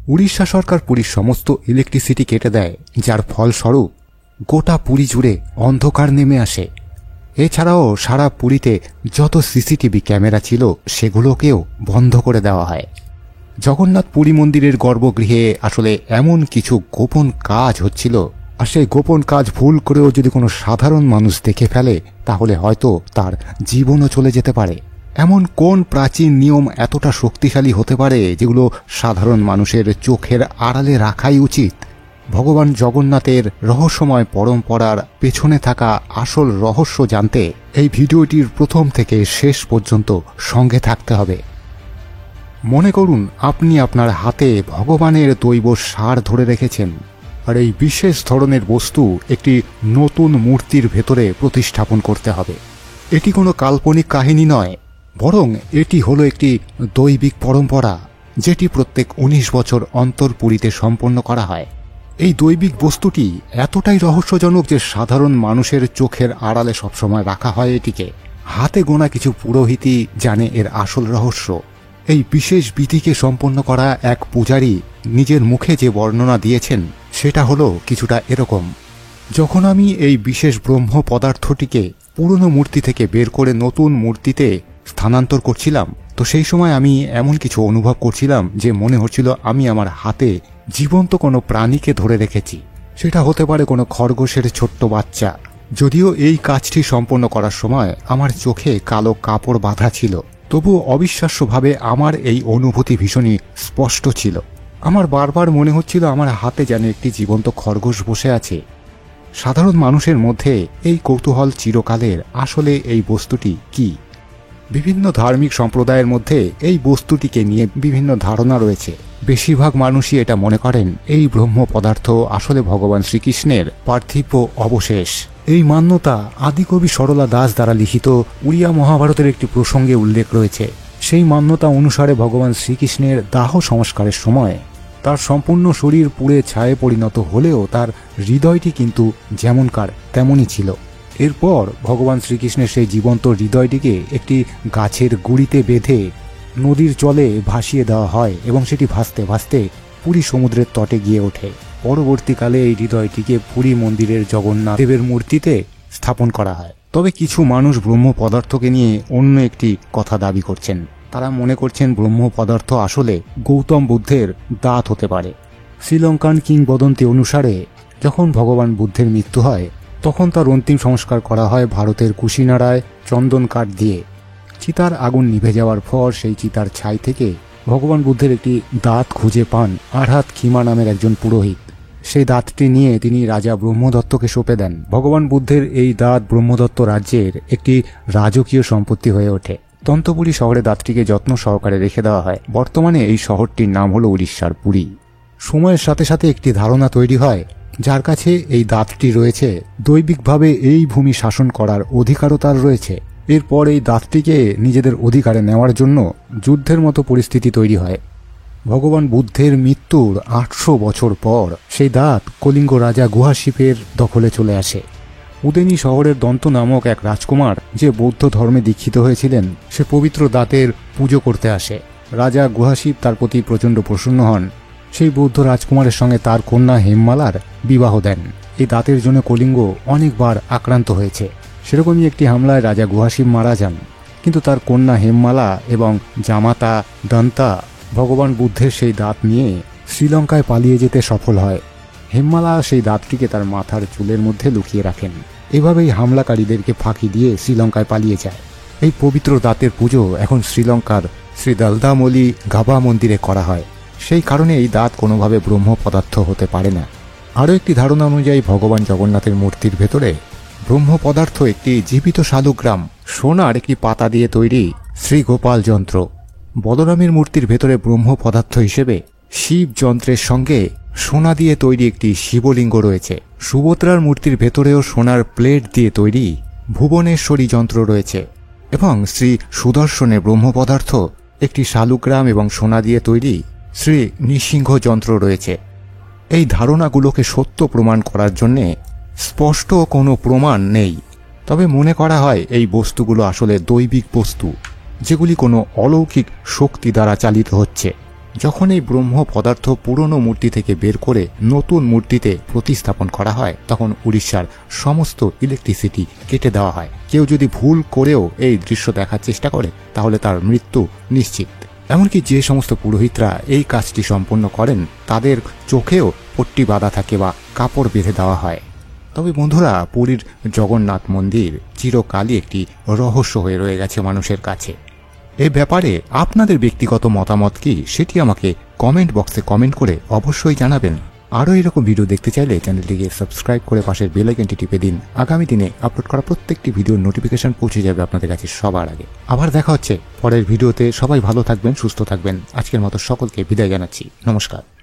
উড়িষ্যা সরকার পুরীর সমস্ত ইলেকট্রিসিটি কেটে দেয়, যার ফলস্বরূপ গোটা পুরী জুড়ে অন্ধকার নেমে আসে। এছাড়াও সারা পুরীতে যত সিসিটিভি ক্যামেরা ছিল সেগুলোকেও বন্ধ করে দেওয়া হয়। জগন্নাথ পুরী মন্দিরের গর্ভগৃহে আসলে এমন কিছু গোপন কাজ হচ্ছিল, আর সেই গোপন কাজ ভুল করেও যদি কোনো সাধারণ মানুষ দেখে ফেলে তাহলে হয়তো তার জীবনও চলে যেতে পারে। এমন কোন প্রাচীন নিয়ম এতটা শক্তিশালী হতে পারে যেগুলো সাধারণ মানুষের চোখের আড়ালে রাখাই উচিত? ভগবান জগন্নাথের রহস্যময় পরম্পরার পেছনে থাকা আসল রহস্য জানতে এই ভিডিওটির প্রথম থেকে শেষ পর্যন্ত সঙ্গে থাকতে হবে। মনে করুন আপনি আপনার হাতে ভগবানের দৈব সার ধরে রেখেছেন, আর এই বিশেষ ধরনের বস্তু একটি নতুন মূর্তির ভেতরে প্রতিস্থাপন করতে হবে। এটি কোনো কাল্পনিক কাহিনী নয়, বরং এটি হলো একটি দৈবিক পরম্পরা, যেটি প্রত্যেক 19 বছর অন্তর পুরীতে সম্পন্ন করা হয়। এই দৈবিক বস্তুটি এতটাই রহস্যজনক যে সাধারণ মানুষের চোখের আড়ালে সবসময় রাখা হয় এটিকে। হাতে গোনা কিছু পুরোহিতই জানে এর আসল রহস্য। এই বিশেষ বিধিকে সম্পন্ন করা এক পূজারী নিজের মুখে যে বর্ণনা দিয়েছেন সেটা হলো কিছুটা এরকম: যখন আমি এই বিশেষ ব্রহ্ম পদার্থটিকে পুরনো মূর্তি থেকে বের করে নতুন মূর্তিতে স্থানান্তর করছিলাম, তো সেই সময় আমি এমন কিছু অনুভব করছিলাম যে মনে হচ্ছিল আমি আমার হাতে জীবন্ত কোনো প্রাণীকে ধরে রেখেছি। সেটা হতে পারে কোনো খরগোশের ছোট্ট বাচ্চা। যদিও এই কাজটি সম্পন্ন করার সময় আমার চোখে কালো কাপড় বাঁধা ছিল, তবুও অবিশ্বাস্যভাবে আমার এই অনুভূতি ভীষণই স্পষ্ট ছিল। আমার বারবার মনে হচ্ছিল আমার হাতে যেন একটি জীবন্ত খরগোশ বসে আছে। সাধারণ মানুষের মধ্যে এই কৌতূহল চিরকালের, আসলে এই বস্তুটি কি? বিভিন্ন ধার্মিক সম্প্রদায়ের মধ্যে এই বস্তুটিকে নিয়ে বিভিন্ন ধারণা রয়েছে। বেশিরভাগ মানুষই এটা মনে করেন এই ব্রহ্ম পদার্থ আসলে ভগবান শ্রীকৃষ্ণের পার্থিব অবশেষ। এই মান্যতা আদিকবি সরলা দাস দ্বারা লিখিত উড়িয়া মহাভারতের একটি প্রসঙ্গে উল্লেখ রয়েছে। সেই মান্যতা অনুসারে ভগবান শ্রীকৃষ্ণের দাহ সংস্কারের সময় তার সম্পূর্ণ শরীর পুড়ে ছায়ে পরিণত হলেও তার হৃদয়টি কিন্তু যেমনকার তেমনই ছিল। এরপর ভগবান শ্রীকৃষ্ণের সেই জীবন্ত হৃদয়টিকে একটি গাছের গুঁড়িতে বেঁধে নদীর জলে ভাসিয়ে দেওয়া হয় এবং সেটি ভাসতে ভাসতে পুরী সমুদ্রের তটে গিয়ে ওঠে। পরবর্তীকালে এই হৃদয়টিকে পুরী মন্দিরের জগন্নাথ দেবের মূর্তিতে স্থাপন করা হয়। তবে কিছু মানুষ ব্রহ্ম পদার্থকে নিয়ে অন্য একটি কথা দাবি করছেন। তারা মনে করছেন ব্রহ্ম পদার্থ আসলে গৌতম বুদ্ধের দাঁত হতে পারে। শ্রীলঙ্কান কিংবদন্তি অনুসারে যখন ভগবান বুদ্ধের মৃত্যু হয় তখন তার অন্তিম সংস্কার করা হয় ভারতের কুশিনারায় চন্দন কাঠ দিয়ে। চিতার আগুন নিভে যাওয়ার পর সেই চিতার ছাই থেকে ভগবান বুদ্ধের একটি দাঁত খুঁজে পান আরহাত খিমা নামের একজন পুরোহিত। সেই দাঁতটি নিয়ে তিনি রাজা ব্রহ্মদত্তকে সঁপে দেন। ভগবান বুদ্ধের এই দাঁত ব্রহ্মদত্ত রাজ্যের একটি রাজকীয় সম্পত্তি হয়ে ওঠে। তন্তপুরী শহরে দাঁতটিকে যত্ন সহকারে রেখে দেওয়া হয়। বর্তমানে এই শহরটির নাম হল উড়িষ্যার পুরী। সময়ের সাথে সাথে একটি ধারণা তৈরি হয় যার কাছে এই দাঁতটি রয়েছে, দৈবিকভাবে এই ভূমি শাসন করার অধিকারও তার রয়েছে। এরপর এই দাঁতটিকে নিজেদের অধিকারে নেওয়ার জন্য যুদ্ধের মতো পরিস্থিতি তৈরি হয়। ভগবান বুদ্ধের মৃত্যুর 800 বছর পর সেই দাঁত কলিঙ্গ রাজা গুহাশিপের দখলে চলে আসে। উদেনী শহরের দন্ত নামক এক রাজকুমার যে বৌদ্ধ ধর্মে দীক্ষিত হয়েছিলেন সে পবিত্র দাঁতের পুজো করতে আসে। রাজা গুহাশিপ তার প্রতি প্রচণ্ড প্রসন্ন হন। সেই বৌদ্ধ রাজকুমারের সঙ্গে তার কন্যা হেমমালার বিবাহ দেন। এই দাঁতের জন্য কলিঙ্গ অনেকবার আক্রান্ত হয়েছে। সেরকমই একটি হামলায় রাজা গুহাশিপ মারা যান, কিন্তু তার কন্যা হেমমালা এবং জামাতা দন্তা ভগবান বুদ্ধের সেই দাঁত নিয়ে শ্রীলঙ্কায় পালিয়ে যেতে সফল হয়। হেমমালা সেই দাঁতটিকে তার মাথার চুলের মধ্যে লুকিয়ে রাখেন। এভাবেই হামলাকারীদেরকে ফাঁকি দিয়ে শ্রীলঙ্কায় পালিয়ে যায়। এই পবিত্র দাঁতের পুজো এখন শ্রীলঙ্কার শ্রী দলদামলি গাবা মন্দিরে করা হয়। সেই কারণে এই দাঁত কোনোভাবে ব্রহ্ম পদার্থ হতে পারে না। আরও একটি ধারণা অনুযায়ী ভগবান জগন্নাথের মূর্তির ভেতরে ব্রহ্ম পদার্থ একটি জীবিত শালুগ্রাম, সোনার একটি পাতা দিয়ে তৈরি শ্রীগোপাল যন্ত্র। বলরামের মূর্তির ভেতরে ব্রহ্ম পদার্থ হিসেবে শিব যন্ত্রের সঙ্গে সোনা দিয়ে তৈরি একটি শিবলিঙ্গ রয়েছে। সুভদ্রার মূর্তির ভেতরেও সোনার প্লেট দিয়ে তৈরি ভুবনেশ্বরী যন্ত্র রয়েছে এবং শ্রী সুদর্শনের ব্রহ্ম পদার্থ একটি শালুগ্রাম এবং সোনা দিয়ে তৈরি শ্রী নৃসিংহ যন্ত্র রয়েছে। এই ধারণাগুলোকে সত্য প্রমাণ করার জন্যে স্পষ্ট কোনো প্রমাণ নেই, তবে মনে করা হয় এই বস্তুগুলো আসলে দৈবিক বস্তু, যেগুলি কোনো অলৌকিক শক্তি দ্বারা চালিত হচ্ছে। যখন এই ব্রহ্ম পদার্থ পুরনো মূর্তি থেকে বের করে নতুন মূর্তিতে প্রতিস্থাপন করা হয় তখন উড়িষ্যার সমস্ত ইলেকট্রিসিটি কেটে দেওয়া হয়। কেউ যদি ভুল করেও এই দৃশ্য দেখার চেষ্টা করে তাহলে তার মৃত্যু নিশ্চিত। এমনকি যে সমস্ত পুরোহিতরা এই কাজটি সম্পন্ন করেন তাদের চোখেও পট্টি বাঁধা থাকে বা কাপড় বেঁধে দেওয়া হয়। তবে বন্ধুরা, পুরীর জগন্নাথ মন্দির চিরকালই একটি রহস্য হয়ে রয়ে গেছে মানুষের কাছে। এ ব্যাপারে আপনাদের ব্যক্তিগত মতামত কি সেটি আমাকে কমেন্ট বক্সে কমেন্ট করে অবশ্যই জানাবেন। আরও এরকম ভিডিও দেখতে চাইলে চ্যানেলটিকে সাবস্ক্রাইব করে পাশের বেল আইকনটি টিপে দিন। আগামী দিনে আপলোড করা প্রত্যেকটি ভিডিওর নোটিফিকেশন পৌঁছে যাবে আপনাদের কাছে সবার আগে। আবার দেখা হচ্ছে পরের ভিডিওতে। সবাই ভালো থাকবেন, সুস্থ থাকবেন। আজকের মতো সকলকে বিদায় জানাচ্ছি। নমস্কার।